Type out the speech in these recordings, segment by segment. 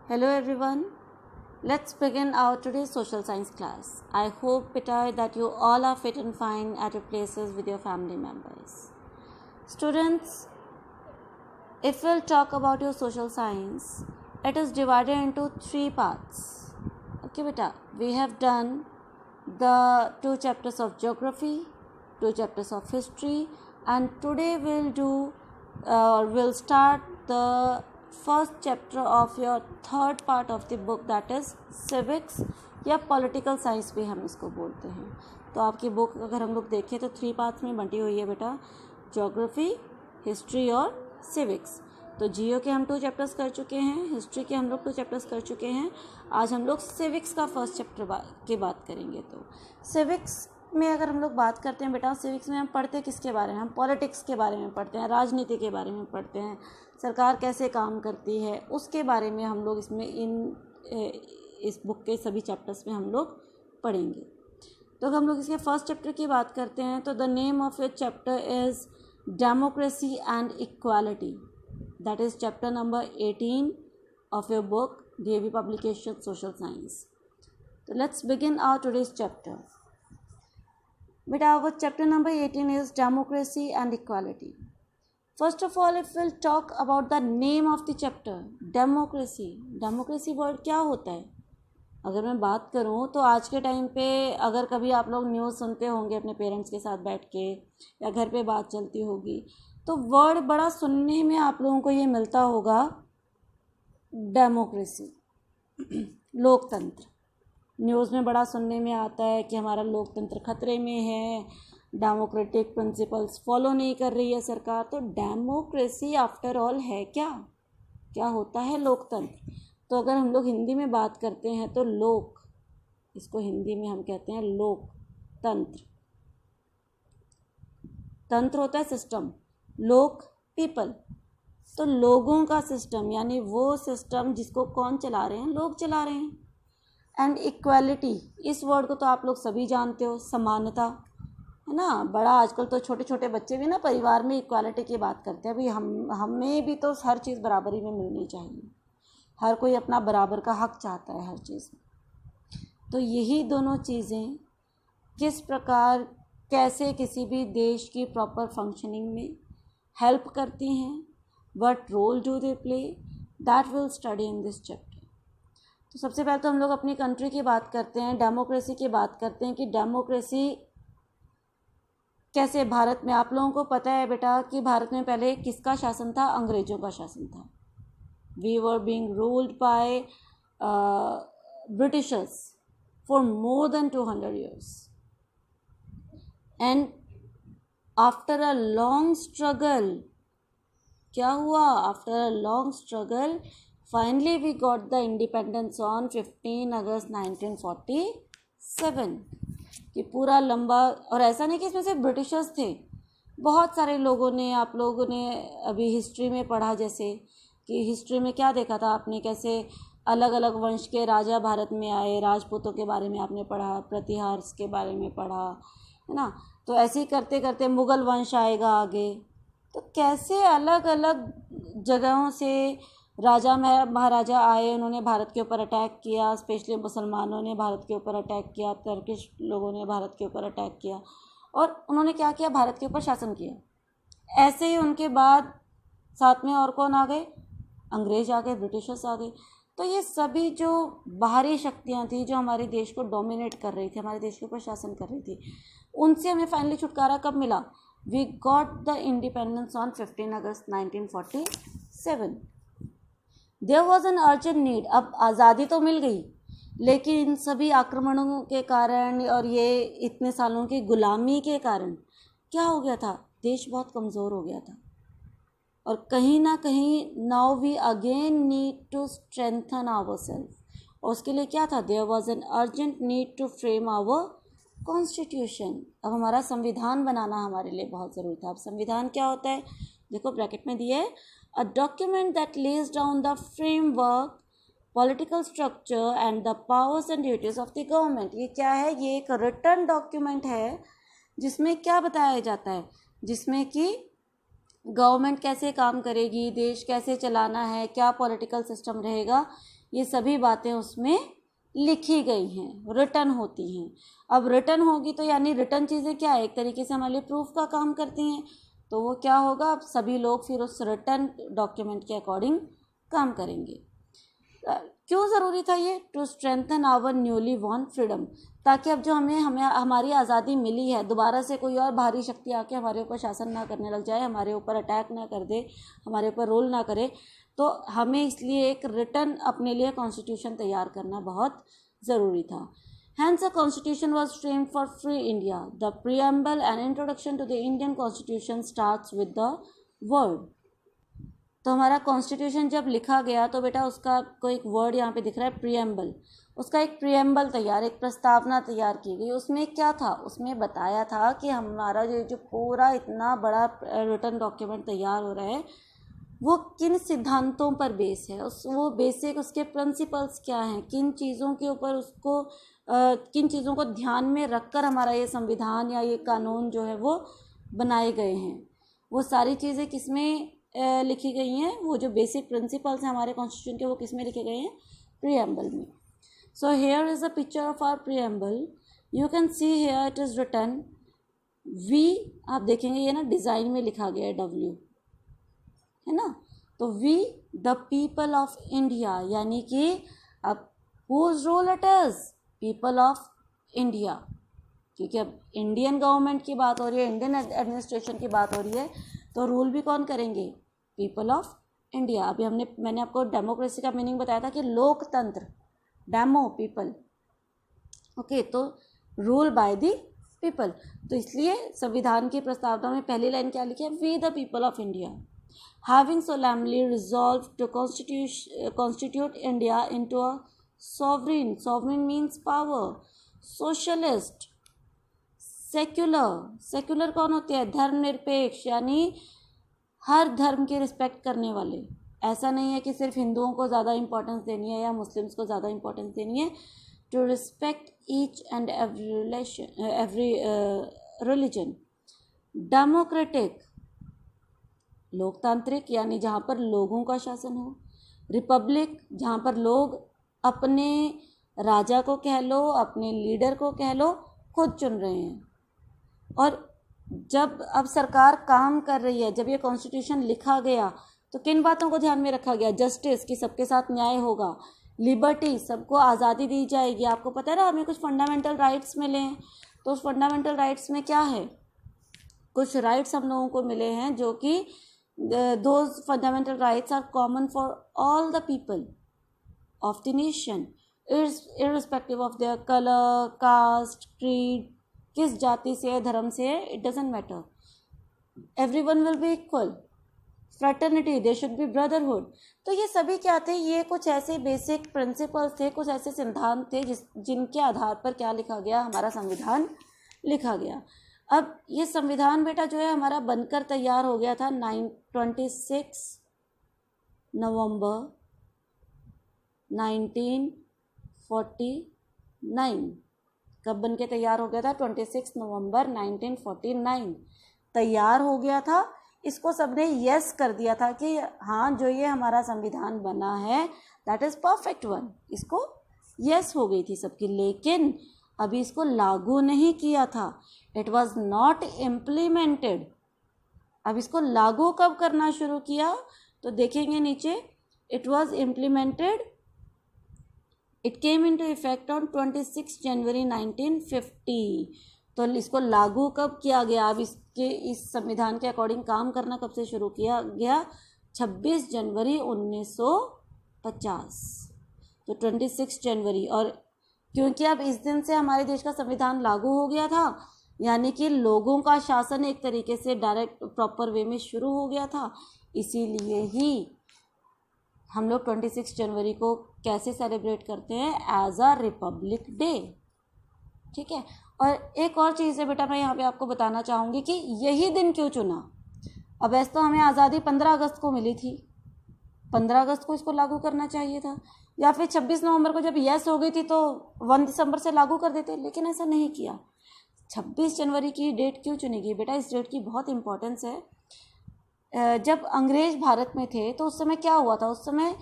Hello everyone. Let's begin our today's social science class. I hope, Peter, that you all are fit and fine at your places with your family members. Students, if we'll talk about your social science, it is divided into 3 parts. Okay, beta. We have done the 2 chapters of geography, 2 chapters of history, and today we'll start the first chapter of your third part of the book, that is civics या political science भी हम इसको बोलते हैं. तो आपकी book अगर हम लोग देखें तो 3 पार्ट्स में बंटी हुई है बेटा, ज्योग्राफी, हिस्ट्री और सिविक्स. तो जियो के हम 2 चैप्टर्स कर चुके हैं, हिस्ट्री के हम लोग 2 चैप्टर्स कर चुके हैं. आज हम लोग सिविक्स का फर्स्ट चैप्टर की बात करेंगे. तो सिविक्स में अगर हम लोग बात करते हैं बेटा, सिविक्स में हम पढ़ते किसके बारे में? हम पॉलिटिक्स के बारे में पढ़ते हैं, राजनीति के बारे में पढ़ते हैं, सरकार कैसे काम करती है उसके बारे में हम लोग इस बुक के सभी चैप्टर्स में हम लोग पढ़ेंगे. तो अगर हम लोग इसके फर्स्ट चैप्टर की बात करते हैं तो the name of your chapter is democracy and equality. That is chapter number 18 of your book DAV publication social science. तो let's begin our today's chapter. But our chapter number 18 is democracy and equality. First of all, if we'll talk about the name of the chapter, democracy. Democracy word क्या होता है? अगर मैं बात करूँ तो आज के टाइम पे अगर कभी आप लोग न्यूज़ सुनते होंगे अपने पेरेंट्स के साथ बैठ के या घर पे बात चलती होगी तो वर्ड बड़ा सुनने में आप लोगों को ये मिलता होगा, डेमोक्रेसी, लोकतंत्र. न्यूज़ में बड़ा सुनने में आता है कि हमारा लोकतंत्र खतरे में है, डेमोक्रेटिक प्रिंसिपल्स फॉलो नहीं कर रही है सरकार. तो डेमोक्रेसी आफ्टर ऑल है क्या? क्या होता है लोकतंत्र? तो अगर हम लोग हिंदी में बात करते हैं तो लोक, इसको हिंदी में हम कहते हैं लोकतंत्र. तंत्र होता है सिस्टम, लोक पीपल. तो लोगों का सिस्टम यानी वो सिस्टम जिसको कौन चला रहे हैं? लोग चला रहे हैं. एंड इक्वालिटी, इस वर्ड को तो आप लोग सभी जानते हो, समानता, है ना. बड़ा आजकल तो छोटे छोटे बच्चे भी ना परिवार में इक्वालिटी की बात करते हैं. भाई हमें भी तो हर चीज़ बराबरी में मिलनी चाहिए. हर कोई अपना बराबर का हक चाहता है हर चीज़ में. तो यही दोनों चीज़ें किस प्रकार कैसे किसी भी देश की प्रॉपर फंक्शनिंग में हेल्प करती हैं, what role do they play, that will study in this chapter. तो सबसे पहले तो हम लोग अपनी कंट्री की बात करते हैं, डेमोक्रेसी की बात करते हैं कि डेमोक्रेसी कैसे भारत में. आप लोगों को पता है बेटा कि भारत में पहले किसका शासन था? अंग्रेज़ों का शासन था. We were being ruled by Britishers for more than 200 years. And after a long struggle क्या हुआ? After a long struggle Finally, we got the independence on 15 August 1947. कि पूरा लंबा, और ऐसा नहीं कि इसमें सिर्फ ब्रिटिशर्स थे, बहुत सारे लोगों ने, आप लोगों ने अभी हिस्ट्री में पढ़ा जैसे कि हिस्ट्री में क्या देखा था आपने, कैसे अलग अलग वंश के राजा भारत में आए, राजपूतों के बारे में आपने पढ़ा, प्रतिहार के बारे में पढ़ा, है ना. तो ऐसे ही करते करते मुग़ल वंश आएगा आगे. तो कैसे अलग अलग जगहों से राजा महाराजा आए, उन्होंने भारत के ऊपर अटैक किया. स्पेशली मुसलमानों ने भारत के ऊपर अटैक किया, टर्किश लोगों ने भारत के ऊपर अटैक किया और उन्होंने क्या किया? भारत के ऊपर शासन किया. ऐसे ही उनके बाद साथ में और कौन आ गए? अंग्रेज आ गए, ब्रिटिशर्स आ गए. तो ये सभी जो बाहरी शक्तियाँ थी जो हमारे देश को डोमिनेट कर रही थी, हमारे देश के ऊपर शासन कर रही थी, उनसे हमें फाइनली छुटकारा कब मिला? We got the independence on 15 अगस्त 1947. There was an urgent need. अब आज़ादी तो मिल गई लेकिन इन सभी आक्रमणों के कारण और ये इतने सालों की गुलामी के कारण क्या हो गया था? देश बहुत कमज़ोर हो गया था. और कहीं ना कहीं now we again need to strengthen our self. और उसके लिए क्या था? There was an urgent need to frame our constitution. अब हमारा संविधान बनाना हमारे लिए बहुत ज़रूरी था. अब संविधान क्या होता है? देखो ब्रैकेट में दिया है, a document that lays down the framework, political structure and the powers and duties of the government. ये क्या है? ये एक रिटन डॉक्यूमेंट है जिसमें क्या बताया जाता है? जिसमें कि गवर्नमेंट कैसे काम करेगी, देश कैसे चलाना है, क्या पॉलिटिकल सिस्टम रहेगा, ये सभी बातें उसमें लिखी गई हैं, रिटन होती हैं। अब रिटन होगी तो यानी रिटन चीज़ें क्या है, एक तरीके से हमारे लिए प्रूफ का काम करती हैं। तो वो क्या होगा, अब सभी लोग फिर उस रिटन डॉक्यूमेंट के अकॉर्डिंग काम करेंगे। क्यों ज़रूरी था ये? To strengthen our newly won freedom, ताकि अब जो हमें हमारी आज़ादी मिली है, दोबारा से कोई और बाहरी शक्ति आके हमारे ऊपर शासन ना करने लग जाए, हमारे ऊपर अटैक ना कर दे, हमारे ऊपर रूल ना करे, तो हमें इसलिए एक रिटन अपने लिए कॉन्स्टिट्यूशन तैयार करना बहुत ज़रूरी था। Hence, a constitution was framed for free India. The preamble and introduction to the Indian Constitution starts with the word. तो हमारा कॉन्स्टिट्यूशन जब लिखा गया तो बेटा उसका कोई एक वर्ड यहाँ पे दिख रहा है, प्रीएम्बल। उसका एक प्रीएम्बल तैयार, एक प्रस्तावना तैयार की गई। उसमें क्या था, उसमें बताया था कि हमारा जो पूरा इतना बड़ा रिटन डॉक्यूमेंट तैयार हो रहा है वो किन सिद्धांतों पर बेस है, वो बेसिक उसके प्रिंसिपल्स क्या हैं, किन चीज़ों के ऊपर उसको किन चीज़ों को ध्यान में रखकर हमारा ये संविधान या ये कानून जो है वो बनाए गए हैं। वो सारी चीज़ें किसमें लिखी गई हैं, वो जो बेसिक प्रिंसिपल्स हैं हमारे कॉन्स्टिट्यूशन के, वो किस में लिखे गए हैं, प्रीएम्बल में। So here is a picture of our preamble. You can see here it is written we, आप देखेंगे ये ना डिज़ाइन में लिखा गया है W, है ना। तो we the people of India, यानी कि अब whose rule it is, people of India, क्योंकि अब इंडियन गवर्नमेंट की बात हो रही है, इंडियन एडमिनिस्ट्रेशन की बात हो रही है, तो रूल भी कौन करेंगे, पीपल ऑफ इंडिया। अभी मैंने आपको डेमोक्रेसी का मीनिंग बताया था कि लोकतंत्र, डेमो पीपल, ओके, तो रूल बाय द पीपल। तो इसलिए संविधान की प्रस्तावना में पहली लाइन क्या लिखी है, we the people of India having solemnly resolved to constitute India into a sovereign means power, socialist, secular कौन होते हैं, धर्मनिरपेक्ष, यानी हर धर्म की रिस्पेक्ट करने वाले। ऐसा नहीं है कि सिर्फ हिंदुओं को ज़्यादा इंपॉर्टेंस देनी है या मुस्लिम्स को ज़्यादा इंपॉर्टेंस देनी है। To respect each and every religion. Democratic, लोकतांत्रिक, यानी जहाँ पर लोगों का शासन हो। रिपब्लिक, जहाँ पर लोग अपने राजा को कह लो, अपने लीडर को कह लो, खुद चुन रहे हैं। और जब अब सरकार काम कर रही है, जब ये कॉन्स्टिट्यूशन लिखा गया तो किन बातों को ध्यान में रखा गया, जस्टिस, कि सबके साथ न्याय होगा, लिबर्टी, सबको आज़ादी दी जाएगी। आपको पता है ना, हमें कुछ फंडामेंटल राइट्स मिले हैं, तो उस फंडामेंटल राइट्स में क्या है, कुछ राइट्स हम लोगों को मिले हैं जो कि those fundamental rights are common for all the people of the nation, irrespective of their color, caste, creed, किस जाति से, धर्म से, it doesn't matter, everyone will be equal, fraternity, there should be brotherhood। तो ये सभी क्या थे, ये कुछ ऐसे बेसिक प्रिंसिपल्स थे, कुछ ऐसे सिद्धांत थे जिनके आधार पर क्या लिखा गया, हमारा संविधान लिखा गया। अब ये संविधान बेटा जो है हमारा बनकर तैयार हो गया था 26 नवंबर 1949। कब बन के तैयार हो गया था, 26 नवंबर 1949 तैयार हो गया था। इसको सबने यस कर दिया था कि हाँ, जो ये हमारा संविधान बना है दैट इज़ परफेक्ट वन, इसको यस हो गई थी सबकी। लेकिन अभी इसको लागू नहीं किया था, इट वॉज नॉट इम्प्लीमेंटेड। अब इसको लागू कब करना शुरू किया, तो देखेंगे नीचे, it was implemented, it came into effect on 26 जनवरी 1950। तो इसको लागू कब किया गया, अब इस संविधान के अकॉर्डिंग काम करना कब से शुरू किया गया, 26 जनवरी 1950, तो 26 जनवरी। और क्योंकि अब इस दिन से हमारे देश का संविधान लागू हो गया था, यानी कि लोगों का शासन एक तरीके से डायरेक्ट प्रॉपर वे में शुरू हो गया था, इसीलिए ही हम लोग 26 जनवरी को कैसे सेलिब्रेट करते हैं, एज अ रिपब्लिक डे। ठीक है। और एक और चीज़ है बेटा, मैं यहाँ पे आपको बताना चाहूँगी कि यही दिन क्यों चुना। अब वैसे तो हमें आज़ादी 15 अगस्त को मिली थी, 15 अगस्त को इसको लागू करना चाहिए था, या फिर 26 नवंबर को जब यस हो गई थी तो 1 दिसंबर से लागू कर देते, लेकिन ऐसा नहीं किया। 26 जनवरी की डेट क्यों चुनी गई बेटा, इस डेट की बहुत इंपॉर्टेंस है। जब अंग्रेज भारत में थे तो उस समय क्या हुआ था, उस समय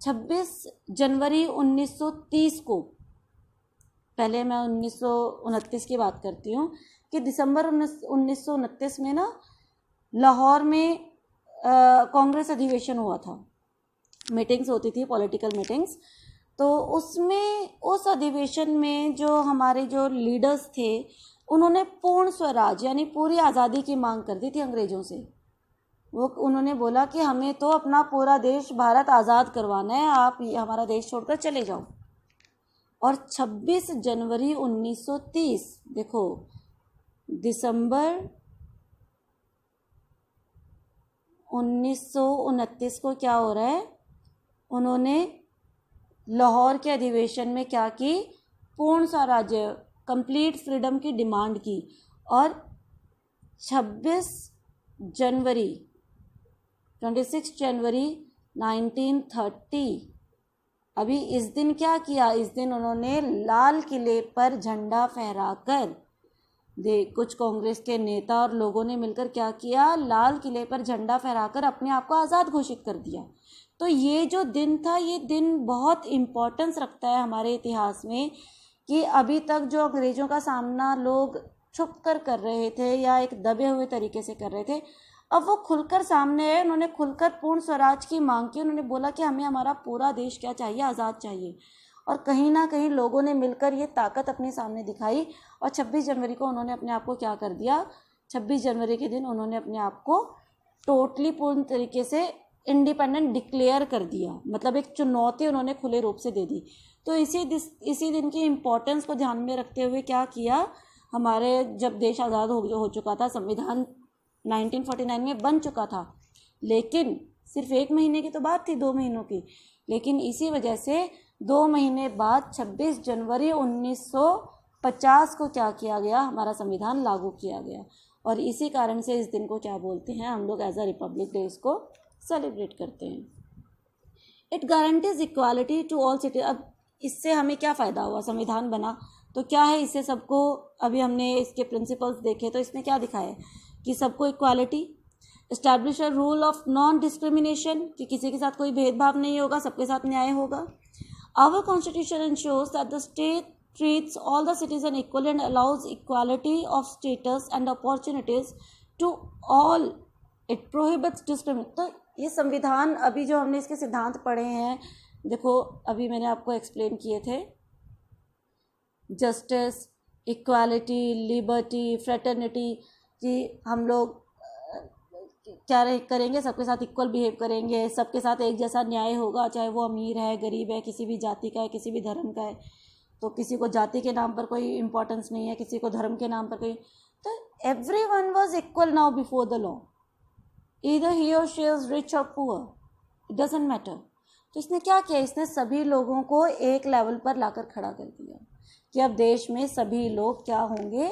26 जनवरी 1930 को, पहले मैं 1929 की बात करती हूँ, कि दिसंबर 1929 में ना लाहौर में कांग्रेस अधिवेशन हुआ था, मीटिंग्स होती थी, पॉलिटिकल मीटिंग्स। तो उसमें, उस अधिवेशन में जो हमारे जो लीडर्स थे उन्होंने पूर्ण स्वराज यानी पूरी आज़ादी की मांग कर दी थी अंग्रेज़ों से। वो उन्होंने बोला कि हमें तो अपना पूरा देश भारत आज़ाद करवाना है, आप हमारा देश छोड़कर चले जाओ। और 26 जनवरी 1930, देखो दिसंबर 1929 को क्या हो रहा है, उन्होंने लाहौर के अधिवेशन में क्या की, पूर्ण स्वराज्य, कंप्लीट फ्रीडम की डिमांड की। और 26 जनवरी 26 जनवरी 1930, अभी इस दिन क्या किया, इस दिन उन्होंने लाल किले पर झंडा फहराकर, कुछ कांग्रेस के नेता और लोगों ने मिलकर क्या किया, लाल किले पर झंडा फहराकर अपने आप को आज़ाद घोषित कर दिया। तो ये जो दिन था, ये दिन बहुत इम्पोर्टेंस रखता है हमारे इतिहास में, कि अभी तक जो अंग्रेज़ों का सामना लोग छुप कर रहे थे या एक दबे हुए तरीके से कर रहे थे, अब वो खुलकर सामने आए, उन्होंने खुलकर पूर्ण स्वराज की मांग की। उन्होंने बोला कि हमें हमारा पूरा देश क्या चाहिए, आज़ाद चाहिए। और कहीं ना कहीं लोगों ने मिलकर ये ताकत अपने सामने दिखाई, और 26 जनवरी को उन्होंने अपने आप को क्या कर दिया, 26 जनवरी के दिन उन्होंने अपने आप को टोटली पूर्ण तरीके से इंडिपेंडेंट डिक्लेयर कर दिया, मतलब एक चुनौती उन्होंने खुले रूप से दे दी। तो इसी दिन की इम्पोर्टेंस को ध्यान में रखते हुए क्या किया, हमारे जब देश आज़ाद हो चुका था, संविधान 1949 में बन चुका था, लेकिन सिर्फ 1 महीने की तो बात थी, 2 महीनों की, लेकिन इसी वजह से 2 महीने बाद 26 जनवरी 1950 को क्या किया गया, हमारा संविधान लागू किया गया। और इसी कारण से इस दिन को क्या बोलते हैं हम लोग, एज अ रिपब्लिक डे इसको सेलिब्रेट करते हैं। It guarantees equality to all citizen. अब इससे हमें क्या फ़ायदा हुआ, संविधान बना तो क्या है, इससे सबको, अभी हमने इसके प्रिंसिपल्स देखे तो इसमें क्या दिखा है कि सबको equality, establish a rule of non discrimination, कि किसी के साथ कोई भेदभाव नहीं होगा, सबके साथ न्याय होगा। Our constitution ensures that the state treats all the citizens equally and allows equality of status and opportunities to all. It prohibits discrimination. तो ये संविधान, अभी जो हमने इसके सिद्धांत पढ़े हैं, देखो अभी मैंने आपको एक्सप्लेन किए थे, जस्टिस, इक्वालिटी, लिबर्टी, फ्रेटर्निटी, कि हम लोग क्या करेंगे, सबके साथ इक्वल बिहेव करेंगे, सबके साथ एक जैसा न्याय होगा, चाहे वो अमीर है, गरीब है, किसी भी जाति का है, किसी भी धर्म का है। तो किसी को जाति के नाम पर कोई इम्पोर्टेंस नहीं है, किसी को धर्म के नाम पर कोई, तो everyone was equal now before the law, either he और शी इज रिच और पुअर, इट डजंट मैटर। तो इसने क्या किया, इसने सभी लोगों को एक लेवल पर लाकर खड़ा कर दिया कि अब देश में सभी लोग क्या होंगे,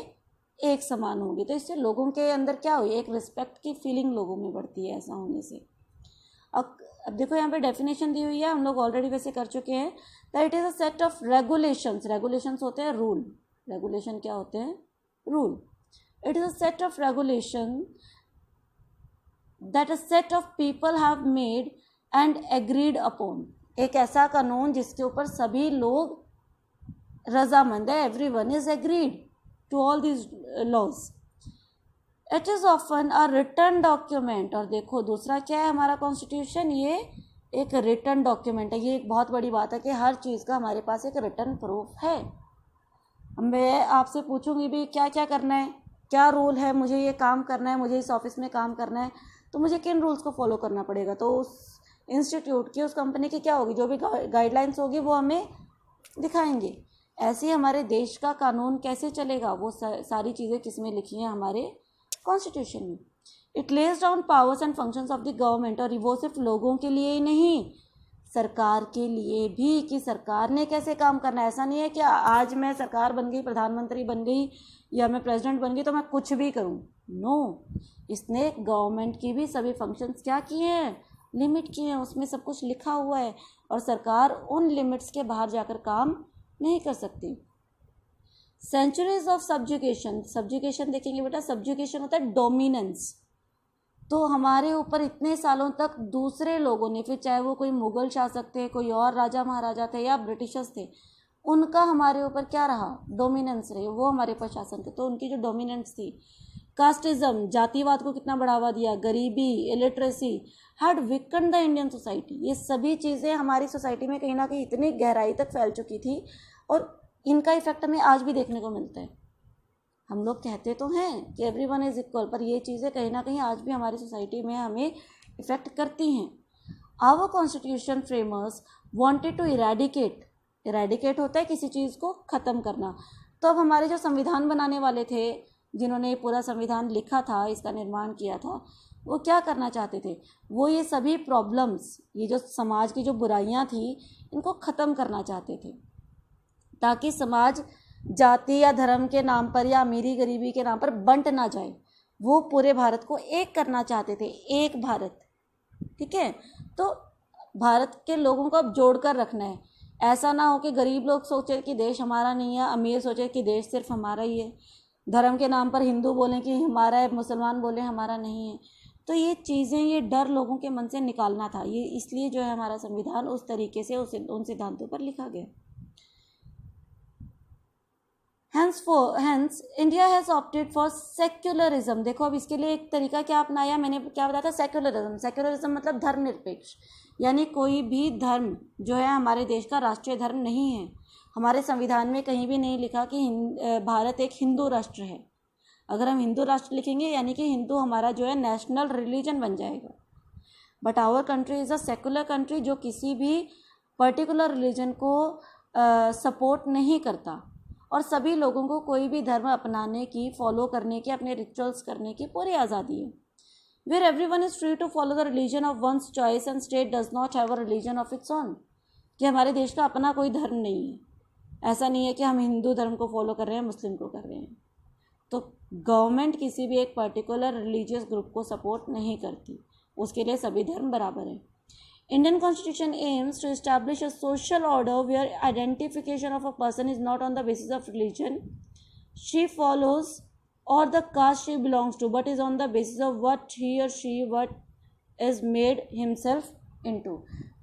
एक समान होंगे। तो इससे लोगों के अंदर क्या हुई, एक रिस्पेक्ट की फीलिंग लोगों में बढ़ती है ऐसा होने से। अब देखो यहाँ पे डेफिनेशन दी हुई है, हम लोग ऑलरेडी वैसे कर चुके हैं, that it is a set of regulations. Regulations होते हैं रूल, रेगुलेशन क्या होते हैं, rule. It is a set of regulation that a set of people have made and agreed upon. एक ऐसा कानून जिसके ऊपर सभी लोग रजामंद है, everyone is agreed to all this laws. It is often a written document. और देखो दूसरा क्या है हमारा कॉन्स्टिट्यूशन, ये एक रिटर्न डॉक्यूमेंट है। ये एक बहुत बड़ी बात है कि हर चीज़ का हमारे पास एक रिटर्न प्रूफ है। मैं आपसे पूछूंगी भी क्या क्या करना है, क्या रूल है, मुझे ये काम करना है, मुझे इस ऑफिस में काम करना है, तो मुझे किन रूल्स को फॉलो करना पड़ेगा। तो उस इंस्टीट्यूट की, उस कंपनी की क्या होगी, जो भी गाइडलाइंस होगी वो हमें दिखाएंगे। ऐसे ही हमारे देश का कानून कैसे चलेगा, वो सारी चीज़ें किसमें लिखी हैं, हमारे कॉन्स्टिट्यूशन में। It lays down powers and functions of the government. और वो सिर्फ लोगों के लिए ही नहीं, सरकार के लिए भी, कि सरकार ने कैसे काम करना है। ऐसा नहीं है कि आज मैं सरकार बन गई, प्रधानमंत्री बन गई या मैं प्रेसिडेंट बन गई तो मैं कुछ भी करूं। नो, इसने गवर्नमेंट की भी सभी फंक्शंस क्या किए हैं, लिमिट किए हैं, उसमें सब कुछ लिखा हुआ है। और सरकार उन लिमिट्स के बाहर जाकर काम नहीं कर सकती। Centuries of subjugation. सब्जुकेशन देखेंगे बेटा, सब्जुकेशन होता है डोमिनेंस। तो हमारे ऊपर इतने सालों तक दूसरे लोगों ने, फिर चाहे वो कोई मुगल शासक थे, कोई और राजा महाराजा थे या ब्रिटिशर्स थे, उनका हमारे ऊपर क्या रहा, डोमिनेंस रही, वो हमारे ऊपर शासन थे। तो उनकी जो डोमिनेंस थी, कास्टिज्म, जातिवाद को कितना बढ़ावा दिया, गरीबी, illiteracy had weaken the Indian society, ये सभी चीज़ें हमारी सोसाइटी में कहीं ना कहीं इतनी गहराई तक फैल चुकी थी और इनका इफेक्ट हमें आज भी देखने को मिलता है। हम लोग कहते तो हैं कि एवरीवन इज इक्वल, पर ये चीज़ें कहीं ना कहीं आज भी हमारी सोसाइटी में हमें इफेक्ट करती हैं। Our constitution framers wanted to eradicate होता है किसी चीज़ को ख़त्म करना। तो अब हमारे जो संविधान बनाने वाले थे, जिन्होंने ये पूरा संविधान लिखा था, इसका निर्माण किया था, वो क्या करना चाहते थे, वो ये सभी प्रॉब्लम्स, ये जो समाज की जो बुराइयां थी, इनको ख़त्म करना चाहते थे, ताकि समाज जाति या धर्म के नाम पर या अमीरी गरीबी के नाम पर बंट ना जाए। वो पूरे भारत को एक करना चाहते थे, एक भारत। ठीक है, तो भारत के लोगों को अब जोड़ कर रखना है। ऐसा ना हो कि गरीब लोग सोचे कि देश हमारा नहीं है, अमीर सोचे कि देश सिर्फ हमारा ही है, धर्म के नाम पर हिंदू बोलें कि हमारा है, मुसलमान बोलें हमारा नहीं है। तो ये चीज़ें, ये डर लोगों के मन से निकालना था। ये इसलिए जो है हमारा संविधान उस तरीके से उन सिद्धांतों पर लिखा गया। Hence India has opted for secularism. देखो अब इसके लिए एक तरीका क्या अपनाया, मैंने क्या बताया था, सेक्युलरिज्म। सेक्युलरिज्म मतलब धर्मनिरपेक्ष, यानी कोई भी धर्म जो है हमारे देश का राष्ट्रीय धर्म नहीं है। हमारे संविधान में कहीं भी नहीं लिखा कि भारत एक हिंदू राष्ट्र है। अगर हम हिंदू राष्ट्र लिखेंगे यानी कि हिंदू हमारा जो है नेशनल रिलीजन बन जाएगा। But our country is a secular country, जो किसी भी पर्टिकुलर रिलीजन को सपोर्ट नहीं करता, और सभी लोगों को कोई भी धर्म अपनाने की, फॉलो करने की, अपने रिचुअल्स करने की पूरी आज़ादी है। Where everyone is free to follow the religion of one's choice and state does not have a religion of its own. कि हमारे देश का अपना कोई धर्म नहीं है। ऐसा नहीं है कि हम हिंदू धर्म को फॉलो कर रहे हैं, मुस्लिम को कर रहे हैं। तो गवर्नमेंट किसी भी एक पर्टिकुलर रिलीजियस ग्रुप को सपोर्ट नहीं करती, उसके लिए सभी धर्म बराबर हैं। Indian Constitution aims to establish a social order where identification of a person is not on the basis of religion she follows or the caste she belongs to, but is on the basis of what he or she what is made himself into।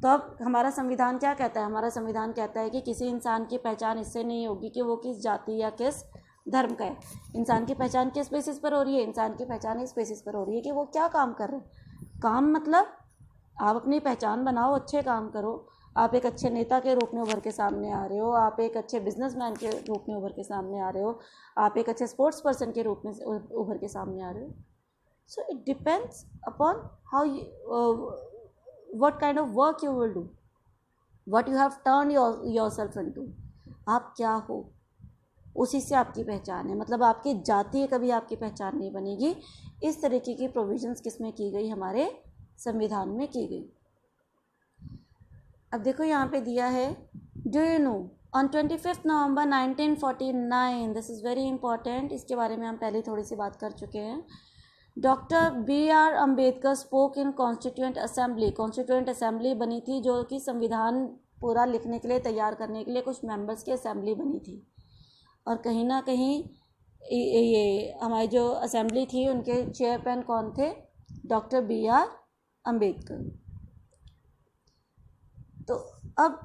तो अब हमारा संविधान क्या कहता है, हमारा संविधान कहता है कि किसी इंसान की पहचान इससे नहीं होगी कि वो किस जाति या किस धर्म का है। इंसान की पहचान किस बेसिस पर हो रही है, इंसान की पहचान इस बेसिस पर हो रही है कि वो क्या काम कर रहे हैं। काम मतलब आप अपनी पहचान बनाओ, अच्छे काम करो। आप एक अच्छे नेता के रूप में उभर के सामने आ रहे हो, आप एक अच्छे बिजनेसमैन के रूप में उभर के सामने आ रहे हो, आप एक अच्छे स्पोर्ट्स पर्सन के रूप में उभर के सामने आ रहे हो। So it depends upon how what kind of work you will do, what you have turned yourself into। आप क्या हो, उसी से आपकी पहचान है। मतलब आपकी जाति कभी आपकी पहचान नहीं बनेगी। इस तरीके की प्रोविजंस किसमें की गई, हमारे संविधान में की गई। अब देखो यहाँ पे दिया है, do you know on 25 November 1949, this is very important, इसके बारे में हम पहले थोड़ी सी बात कर चुके हैं। Doctor BR Ambedkar spoke in constituent assembly. Constituent assembly बनी थी जो कि संविधान पूरा लिखने के लिए, तैयार करने के लिए कुछ मेंबर्स की असेंबली बनी थी। और कहीं ना कहीं ये हमारी जो असेंबली थी उनके चेयरमैन कौन थे, डॉक्टर BR अम्बेडकर। तो अब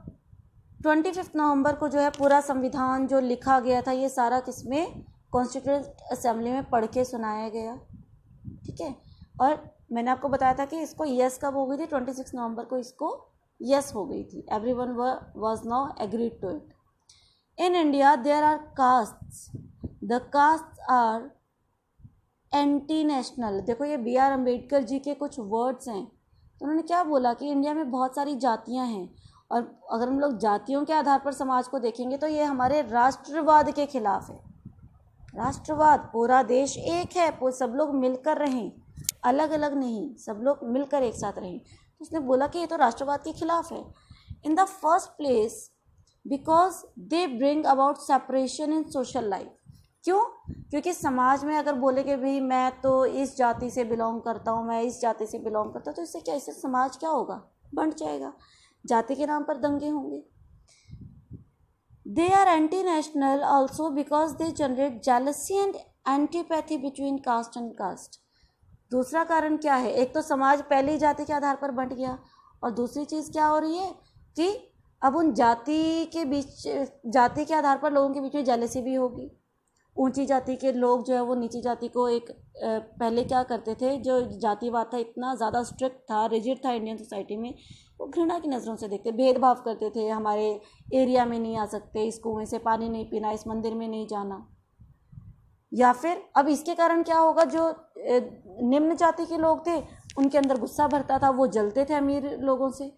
25 नवंबर को जो है पूरा संविधान जो लिखा गया था, ये सारा किसमें, कॉन्स्टिट्यूएंट असेंबली में पढ़ के सुनाया गया। ठीक है, और मैंने आपको बताया था कि इसको यस कब हो गई थी, 26 नवंबर को इसको यस हो गई थी। Everyone was now agreed to it. In India there are castes, the castes are anti national. देखो ये BR अम्बेडकर जी के कुछ वर्ड्स हैं। तो उन्होंने क्या बोला कि इंडिया में बहुत सारी जातियां हैं, और अगर हम लोग जातियों के आधार पर समाज को देखेंगे तो ये हमारे राष्ट्रवाद के खिलाफ है। राष्ट्रवाद, पूरा देश एक है, सब लोग मिलकर रहें, अलग अलग नहीं, सब लोग मिलकर एक साथ रहें। तो उसने बोला कि ये तो राष्ट्रवाद के खिलाफ है। In the first place because they bring about separation in social life. क्यों? क्योंकि समाज में अगर बोले कि भाई मैं तो इस जाति से बिलोंग करता हूँ, मैं इस जाति से बिलोंग करता हूँ, तो इससे क्या, इससे समाज क्या होगा, बंट जाएगा, जाति के नाम पर दंगे होंगे। They are anti-national also because they generate jealousy and antipathy between caste and caste। दूसरा कारण क्या है, एक तो समाज पहली जाति के आधार पर बंट गया, और दूसरी चीज़ क्या हो रही है कि अब उन जाति के आधार पर लोगों के बीच में जेलसी भी होगी। ऊंची जाति के लोग जो है वो नीची जाति को एक पहले क्या करते थे, जो जातिवाद था इतना ज़्यादा स्ट्रिक्ट था, रिजिड था इंडियन सोसाइटी में, वो घृणा की नज़रों से देखते, भेदभाव करते थे, हमारे एरिया में नहीं आ सकते, इस कुएं से पानी नहीं पीना, इस मंदिर में नहीं जाना। या फिर अब इसके कारण क्या होगा, जो निम्न जाति के लोग थे उनके अंदर गुस्सा भरता था, वो जलते थे अमीर लोगों से,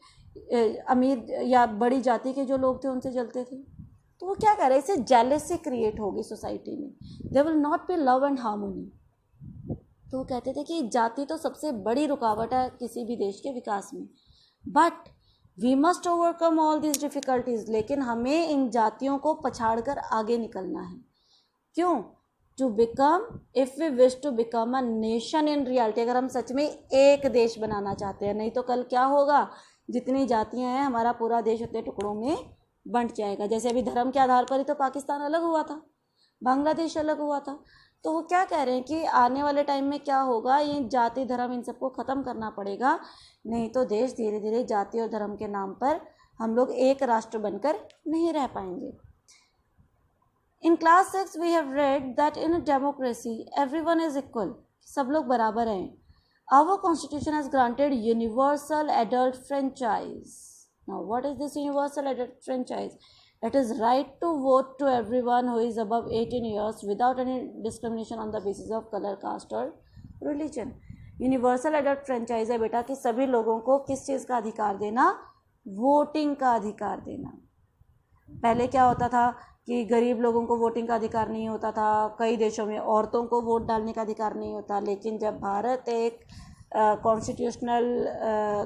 अमीर या बड़ी जाति के जो लोग थे उनसे जलते थे। तो वो क्या कर रहे हैं, इससे जेलसी क्रिएट होगी सोसाइटी में, there will not be love and harmony. तो वो कहते थे कि जाति तो सबसे बड़ी रुकावट है किसी भी देश के विकास में, but we must overcome all this difficulties. लेकिन हमें इन जातियों को पछाड़ कर आगे निकलना है। क्यों? To become, if we wish to become a nation in reality, अगर हम सच में एक देश बनाना चाहते हैं। नहीं तो कल क्या होगा, जितनी जातियां हैं हमारा पूरा देश उतने टुकड़ों में बंट जाएगा। जैसे अभी धर्म के आधार पर ही तो पाकिस्तान अलग हुआ था, बांग्लादेश अलग हुआ था। तो वो क्या कह रहे हैं कि आने वाले टाइम में क्या होगा, ये जाति धर्म इन सबको ख़त्म करना पड़ेगा, नहीं तो देश धीरे धीरे जाति और धर्म के नाम पर हम लोग एक राष्ट्र बनकर नहीं रह पाएंगे। In class 6 we have read that in a democracy everyone is equal, सब लोग बराबर हैं. Our constitution has granted universal adult franchise. Now what is this universal adult franchise? It is right to vote to everyone who is above 18 years without any discrimination on the basis of color, caste or religion. Universal adult franchise है बेटा कि सभी लोगों को किस चीज़ का अधिकार देना, वोटिंग का अधिकार देना। पहले क्या होता था कि गरीब लोगों को वोटिंग का अधिकार नहीं होता था, कई देशों में औरतों को वोट डालने का अधिकार नहीं होता। लेकिन जब भारत एक कॉन्स्टिट्यूशनल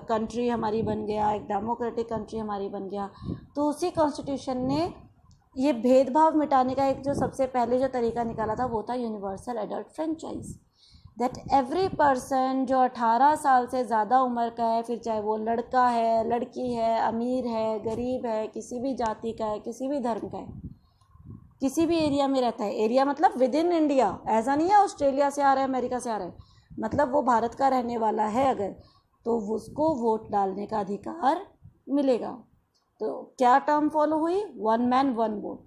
कंट्री हमारी बन गया, एक डेमोक्रेटिक कंट्री हमारी बन गया, तो उसी कॉन्स्टिट्यूशन ने ये भेदभाव मिटाने का एक जो सबसे पहले जो तरीका निकाला था वो था universal adult franchise, that every person जो 18 साल से ज़्यादा उम्र का है, फिर चाहे वो लड़का है, लड़की है, अमीर है, गरीब है, किसी भी जाति का है, किसी भी धर्म का है, किसी भी एरिया में रहता है, एरिया मतलब विद इन इंडिया, ऐसा नहीं है ऑस्ट्रेलिया से आ रहा है, अमेरिका से आ रहा है, मतलब वो भारत का रहने वाला है अगर, तो उसको वोट डालने का अधिकार मिलेगा। तो क्या टर्म फॉलो हुई, 1 मैन 1 वोट,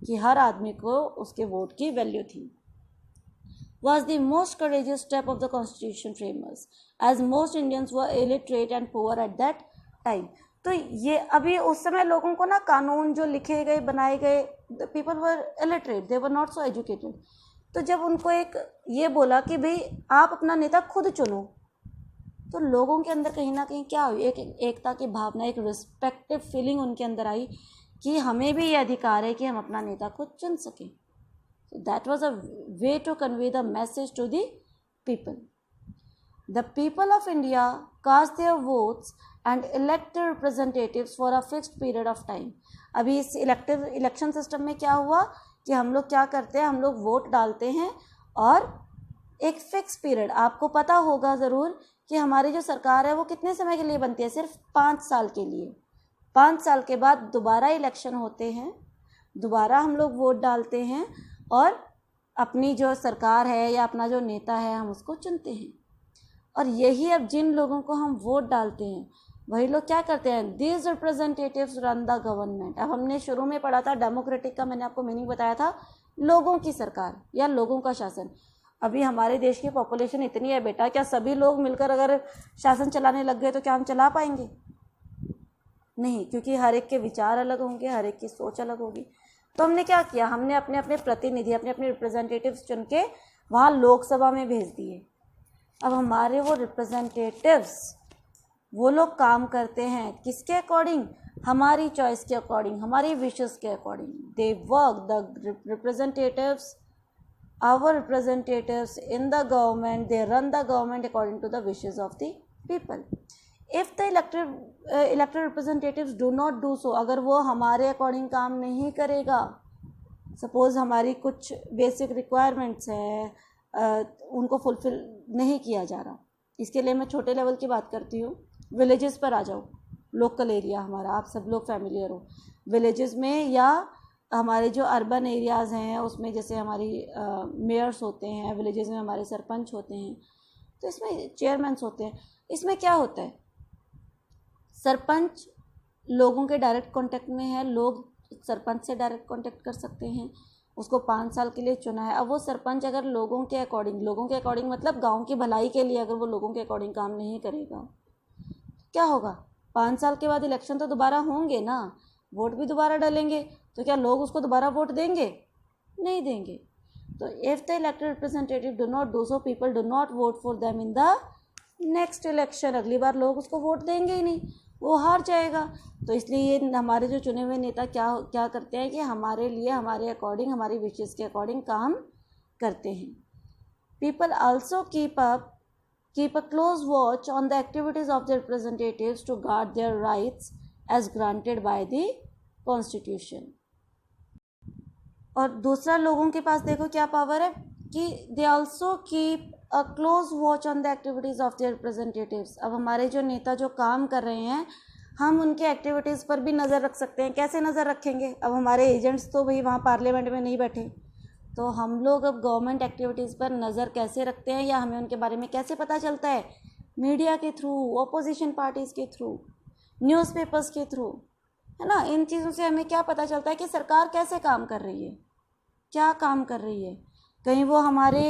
कि हर आदमी को उसके वोट की वैल्यू थी। Was the most courageous step of the constitution framers, as most Indians were illiterate and poor at that time. तो ये अभी उस समय लोगों को ना कानून जो लिखे गए, बनाए गए, people were illiterate, they were not so educated. तो जब उनको एक ये बोला कि भाई आप अपना नेता खुद चुनो, तो लोगों के अंदर कहीं ना कहीं क्या हुई, एक एकता की भावना, एक रिस्पेक्टिव फीलिंग उनके अंदर आई कि हमें भी ये अधिकार है कि हम अपना नेता खुद चुन सकें। So that was a way to convey the message to the people. The people of India cast their votes and elected representatives for a fixed period of time. अभी इस इलेक्शन सिस्टम में क्या हुआ कि हम लोग क्या करते हैं, हम लोग वोट डालते हैं और एक फिक्स पीरियड, आपको पता होगा ज़रूर कि हमारी जो सरकार है वो कितने समय के लिए बनती है, सिर्फ 5 साल के लिए। 5 साल के बाद दोबारा इलेक्शन होते हैं, दोबारा हम लोग वोट डालते हैं और अपनी जो सरकार है या अपना जो नेता है हम उसको चुनते हैं। और यही अब जिन लोगों को हम वोट डालते हैं वही लोग क्या करते हैं, these representatives run the government. अब हमने शुरू में पढ़ा था डेमोक्रेटिक का, मैंने आपको मीनिंग बताया था, लोगों की सरकार या लोगों का शासन। अभी हमारे देश की पॉपुलेशन इतनी है बेटा, क्या सभी लोग मिलकर अगर शासन चलाने लग गए तो क्या हम चला पाएंगे? नहीं, क्योंकि हर एक के विचार अलग होंगे, हर एक की सोच अलग होगी। तो हमने क्या किया, हमने अपने अपने प्रतिनिधि, अपने अपने रिप्रेजेंटेटिव्स चुन के वहाँ लोकसभा में भेज दिए। अब हमारे वो रिप्रेजेंटेटिव्स, वो लोग काम करते हैं किसके अकॉर्डिंग, हमारी चॉइस के अकॉर्डिंग, हमारी विशेस के according. They work, the representatives, our representatives in the government, they run the government according to the wishes of the people. If the elected representatives do not do so, अगर वो हमारे according काम नहीं करेगा, suppose हमारी कुछ basic requirements हैं उनको फुलफ़िल नहीं किया जा रहा, इसके लिए मैं छोटे लेवल की बात करती हूँ, विलेजेस पर आ जाओ, लोकल एरिया हमारा, आप सब लोग फैमिलियर हो, विलेजेस में या हमारे जो अर्बन एरियाज़ हैं उसमें जैसे हमारी मेयर्स होते हैं, विलेजेस में हमारे सरपंच होते हैं, तो इसमें चेयरमैन होते हैं। इसमें क्या होता है, सरपंच लोगों के डायरेक्ट कांटेक्ट में है, लोग सरपंच से डायरेक्ट कांटेक्ट कर सकते हैं, उसको 5 साल के लिए चुना है। अब वो सरपंच अगर लोगों के अकॉर्डिंग मतलब गांव की भलाई के लिए अगर वो लोगों के अकॉर्डिंग काम नहीं करेगा, क्या होगा, 5 साल के बाद इलेक्शन तो दोबारा होंगे ना, वोट भी दोबारा डालेंगे, तो क्या लोग उसको दोबारा वोट देंगे? नहीं देंगे। तो if the elected representative do not do so, people do not vote for them in the next election, अगली बार लोग उसको वोट देंगे ही नहीं, वो हार जाएगा। तो इसलिए ये हमारे जो चुने हुए नेता क्या करते हैं कि हमारे लिए, हमारे अकॉर्डिंग, हमारी विशेज़ के अकॉर्डिंग काम करते हैं। People also keep a close watch on the activities of their representatives to guard their rights as granted by the constitution। और दूसरा, लोगों के पास देखो क्या पावर है कि they also keep a close watch on the activities of their representatives। अब हमारे जो नेता जो काम कर रहे हैं, हम उनके एक्टिविटीज़ पर भी नज़र रख सकते हैं। कैसे नज़र रखेंगे? अब हमारे एजेंट्स तो भाई वहाँ पार्लियामेंट में नहीं बैठे, तो हम लोग अब गवर्नमेंट एक्टिविटीज़ पर नज़र कैसे रखते हैं या हमें उनके बारे में कैसे पता चलता है? मीडिया के थ्रू, ऑपोजिशन पार्टीज़ के थ्रू, न्यूज़पेपर्स के थ्रू, है ना। इन चीज़ों से हमें क्या पता चलता है कि सरकार कैसे काम कर रही है, क्या काम कर रही है, कहीं वो हमारे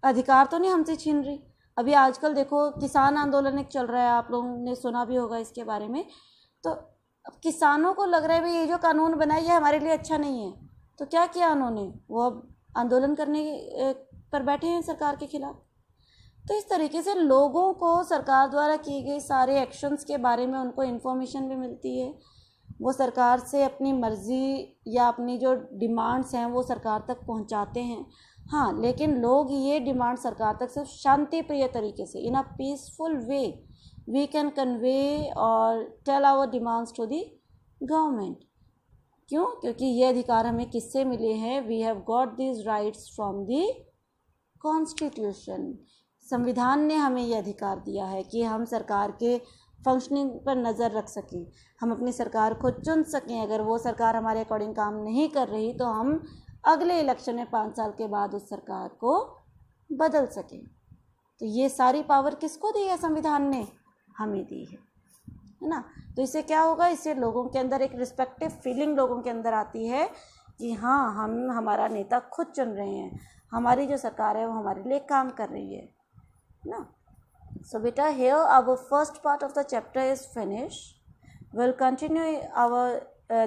अधिकार तो नहीं हमसे छीन रही। अभी आजकल देखो किसान आंदोलन एक चल रहा है, आप लोगों ने सुना भी होगा इसके बारे में। तो अब किसानों को लग रहा है भाई ये जो कानून बना है ये हमारे लिए अच्छा नहीं है, तो क्या किया उन्होंने, वो अब आंदोलन करने पर बैठे हैं सरकार के खिलाफ। तो इस तरीके से लोगों को सरकार द्वारा की गई सारे एक्शंस के बारे में उनको इन्फॉर्मेशन भी मिलती है, वो सरकार से अपनी मर्ज़ी या अपनी जो डिमांड्स हैं वो सरकार तक पहुंचाते हैं। हाँ, लेकिन लोग ये डिमांड सरकार तक सिर्फ शांति प्रिय तरीके से, in a peaceful way we can convey और tell our demands to the government. क्यों? क्योंकि ये अधिकार हमें किससे मिले हैं? We have got these rights from the constitution. संविधान ने हमें ये अधिकार दिया है कि हम सरकार के फंक्शनिंग पर नज़र रख सकें, हम अपनी सरकार को चुन सकें। अगर वो सरकार हमारे अकॉर्डिंग काम नहीं कर रही तो हम अगले इलेक्शन में 5 साल के बाद उस सरकार को बदल सकें। तो ये सारी पावर किसको दी है? संविधान ने हमें दी है ना। तो इससे क्या होगा? इससे लोगों के अंदर एक रिस्पेक्टिव फीलिंग लोगों के अंदर आती है कि हाँ, हम हमारा नेता खुद चुन रहे हैं, हमारी जो सरकार है वो हमारे लिए काम कर रही है ना। So beta, here our first part of the chapter is finished. We'll continue our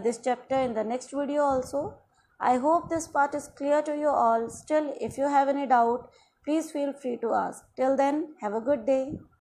this chapter in the next video also. I hope this part is clear to you all. Still, if you have any doubt, please feel free to ask. Till then, have a good day.